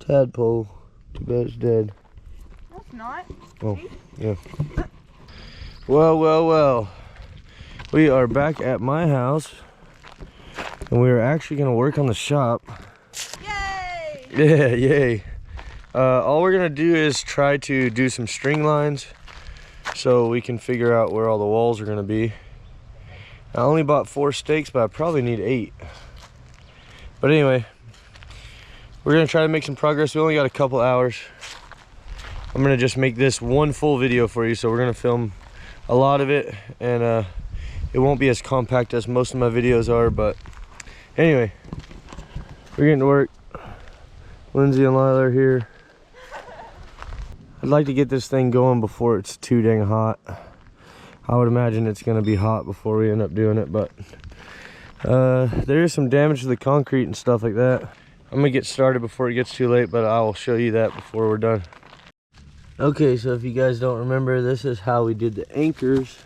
tadpole. Too bad it's dead. That's not. Oh, yeah. Well, well, well. We are back at my house. And we are actually going to work on the shop. Yay! Yeah, yay. All we're going to do is try to do some string lines so we can figure out where all the walls are going to be. I only bought 4 stakes, but I probably need 8. But anyway, we're going to try to make some progress. We only got a couple hours. I'm going to just make this one full video for you, so we're going to film a lot of it, and it won't be as compact as most of my videos are, but anyway, we're getting to work. Lynzie and Lyla are here. I'd like to get this thing going before it's too dang hot. I would imagine it's going to be hot before we end up doing it, but there is some damage to the concrete and stuff like that. I'm going to get started before it gets too late, but I will show you that before we're done. Okay, so if you guys don't remember, this is how we did the anchors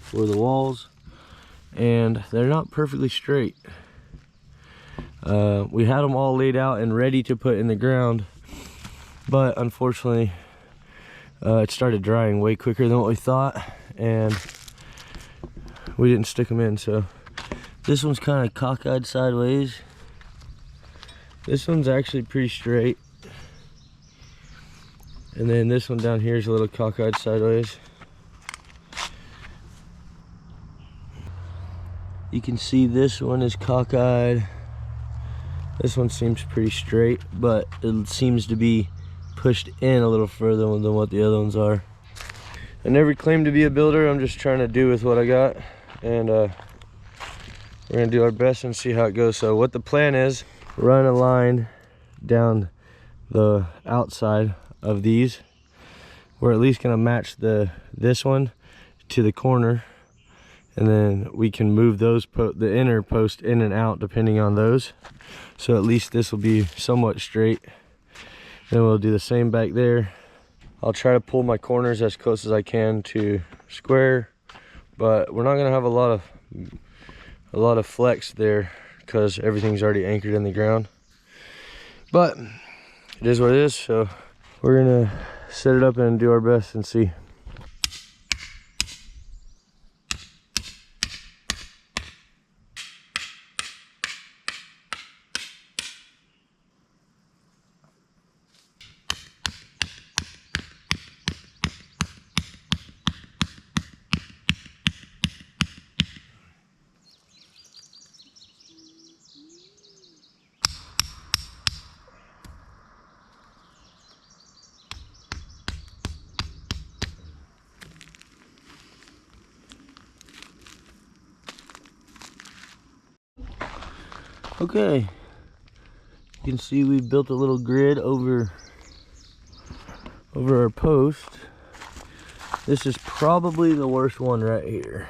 for the walls, and they're not perfectly straight. We had them all laid out and ready to put in the ground, but unfortunately it started drying way quicker than what we thought, and we didn't stick them in. So this one's kind of cockeyed sideways. This one's actually pretty straight, and then this one down here is a little cockeyed sideways. You can see this one is cockeyed. This one seems pretty straight, but it seems to be pushed in a little further than what the other ones are. I never claimed to be a builder. I'm just trying to do with what I got, and we're gonna do our best and see how it goes. So what the plan is, run a line down the outside of these. We're at least gonna match this one to the corner, and then we can move those the inner post in and out depending on those. So at least this will be somewhat straight. Then we'll do the same back there. I'll try to pull my corners as close as I can to square, but we're not gonna have a lot of flex there because everything's already anchored in the ground. But it is what it is, so we're gonna set it up and do our best and see. Okay, you can see we built a little grid over our post. This is probably the worst one right here.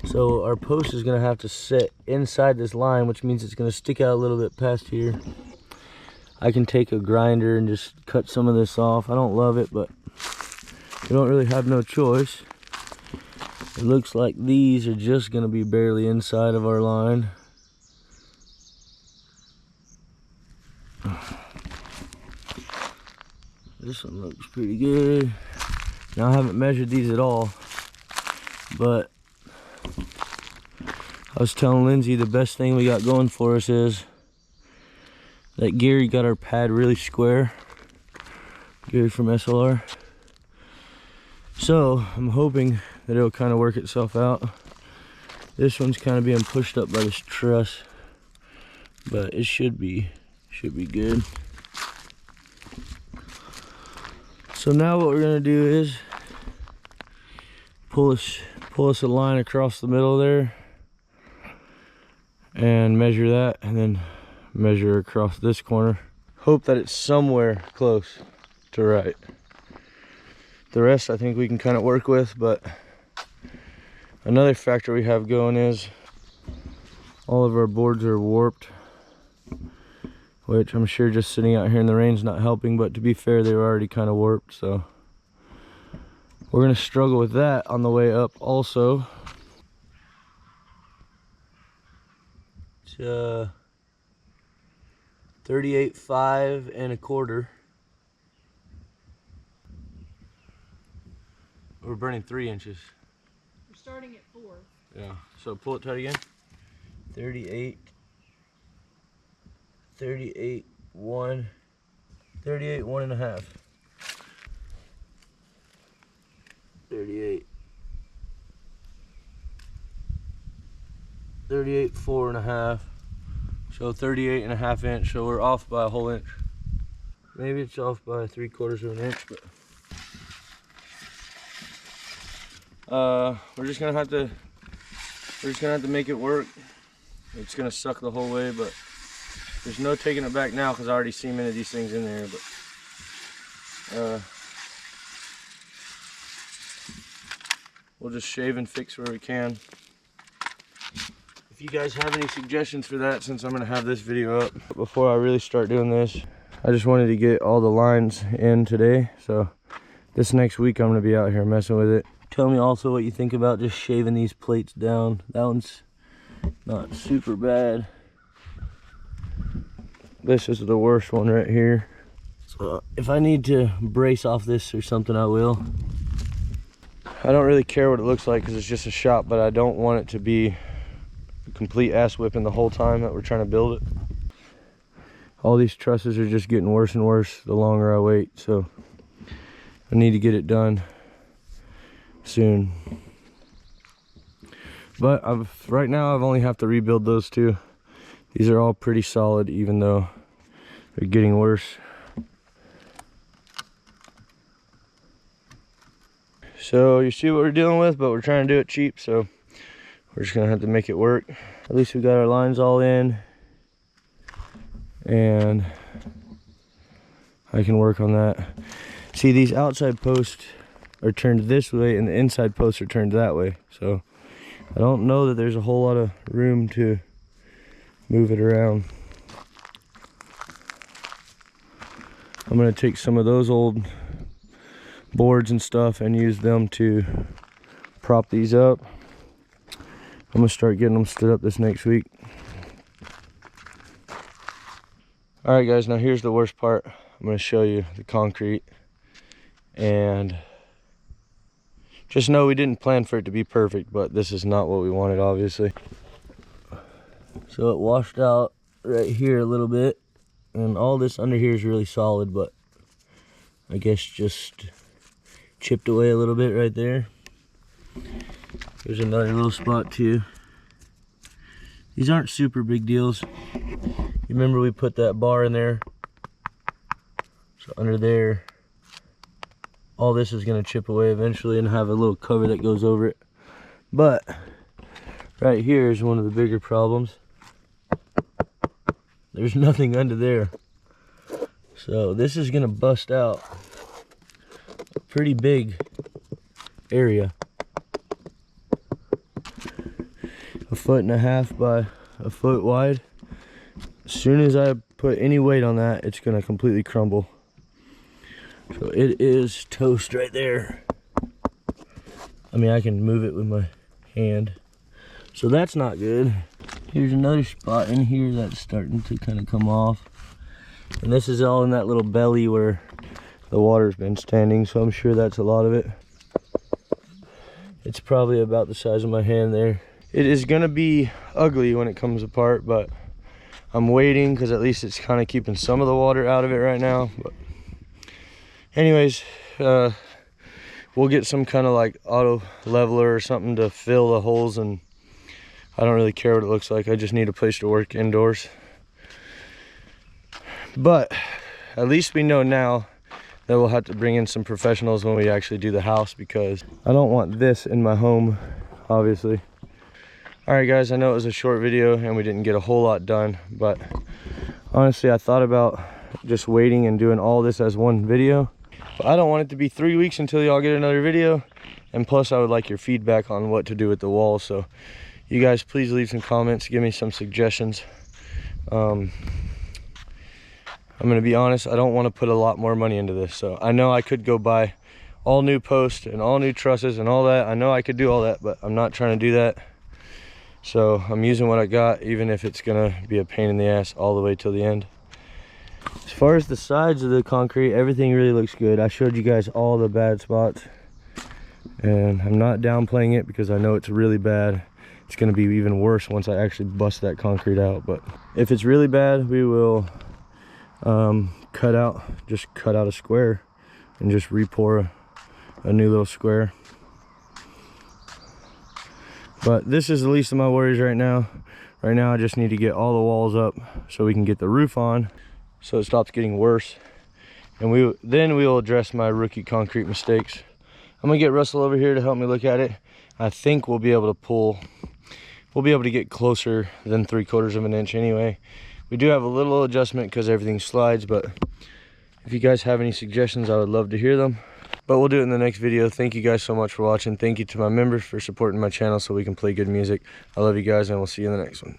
So our post is gonna have to sit inside this line, which means it's gonna stick out a little bit past here. I can take a grinder and just cut some of this off. I don't love it, but we don't really have no choice. It looks like these are just gonna be barely inside of our line. This one looks pretty good. Now I haven't measured these at all, but I was telling Lynzie the best thing we got going for us is that Gary got our pad really square. Gary from SLR. So I'm hoping that it'll kind of work itself out. This one's kind of being pushed up by this truss, but it should be good. So now what we're gonna do is pull us a line across the middle there and measure that, and then measure across this corner. Hope that it's somewhere close to right. The rest I think we can kind of work with, but another factor we have going is all of our boards are warped, which I'm sure just sitting out here in the rain's not helping, but to be fair, they were already kind of warped, so we're gonna struggle with that on the way up also. 38.5 1/4. We're burning 3 inches. We're starting at 4. Yeah, so pull it tight again. 38, 38, 1, 38, 1.5. 38, 38, 4.5. So 38.5 inch. So we're off by a whole inch. Maybe it's off by 3/4 of an inch, but we're just gonna have to make it work. It's gonna suck the whole way, but there's no taking it back now because I already cemented these things in there. But we'll just shave and fix where we can. If you guys have any suggestions for that, since I'm gonna have this video up before I really start doing this, I just wanted to get all the lines in today. So this next week I'm gonna be out here messing with it. Tell me also what you think about just shaving these plates down. That one's not super bad. This is the worst one right here. So if I need to brace off this or something, I will. I don't really care what it looks like because it's just a shop, but I don't want it to be a complete ass whipping the whole time that we're trying to build it. All these trusses are just getting worse and worse the longer I wait, so I need to get it done soon. But right now I've only have to rebuild those two. These are all pretty solid, even though they're getting worse. So you see what we're dealing with, but we're trying to do it cheap, so we're just gonna have to make it work. At least we got our lines all in, and I can work on that. See, these outside posts are turned this way and the inside posts are turned that way, so I don't know that there's a whole lot of room to move it around. I'm gonna take some of those old boards and stuff and use them to prop these up. I'm gonna start getting them stood up this next week. All right guys, now here's the worst part. I'm gonna show you the concrete, and just know we didn't plan for it to be perfect, but this is not what we wanted, obviously. So it washed out right here a little bit, and all this under here is really solid, but I guess just chipped away a little bit right there. There's another little spot too. These aren't super big deals. You remember we put that bar in there? So under there, all this is gonna chip away eventually and have a little cover that goes over it. But right here is one of the bigger problems. There's nothing under there. So this is gonna bust out a pretty big area. 1.5 feet by a foot wide. As soon as I put any weight on that, it's gonna completely crumble. So it is toast right there. I mean, I can move it with my hand. So that's not good. Here's another spot in here that's starting to kind of come off. And this is all in that little belly where the water's been standing, so I'm sure that's a lot of it. It's probably about the size of my hand there. It is gonna be ugly when it comes apart, but I'm waiting because at least it's kind of keeping some of the water out of it right now. But anyways, we'll get some kind of like auto leveler or something to fill the holes, and I don't really care what it looks like. I just need a place to work indoors. But at least we know now that we'll have to bring in some professionals when we actually do the house, because I don't want this in my home, obviously. All right guys, I know it was a short video and we didn't get a whole lot done, but honestly I thought about just waiting and doing all this as one video. But I don't want it to be 3 weeks until y'all get another video, and plus I would like your feedback on what to do with the walls. So you guys please leave some comments, give me some suggestions. I'm gonna be honest, I don't want to put a lot more money into this. So I know I could go buy all new posts and all new trusses and all that. I know I could do all that, but I'm not trying to do that. So I'm using what I got, even if it's gonna be a pain in the ass all the way till the end. As far as the sides of the concrete, everything really looks good. I showed you guys all the bad spots, and I'm not downplaying it because I know it's really bad. It's going to be even worse once I actually bust that concrete out. But if it's really bad, we will cut out a square and just re-pour a new little square. But this is the least of my worries right now. Right now I just need to get all the walls up so we can get the roof on, so it stops getting worse. And then we will address my rookie concrete mistakes. I'm gonna get Russell over here to help me look at it. I think we'll be able to get closer than 3/4 of an inch anyway. We do have a little adjustment because everything slides, but if you guys have any suggestions, I would love to hear them. But we'll do it in the next video. Thank you guys so much for watching. Thank you to my members for supporting my channel so we can play good music. I love you guys, and we'll see you in the next one.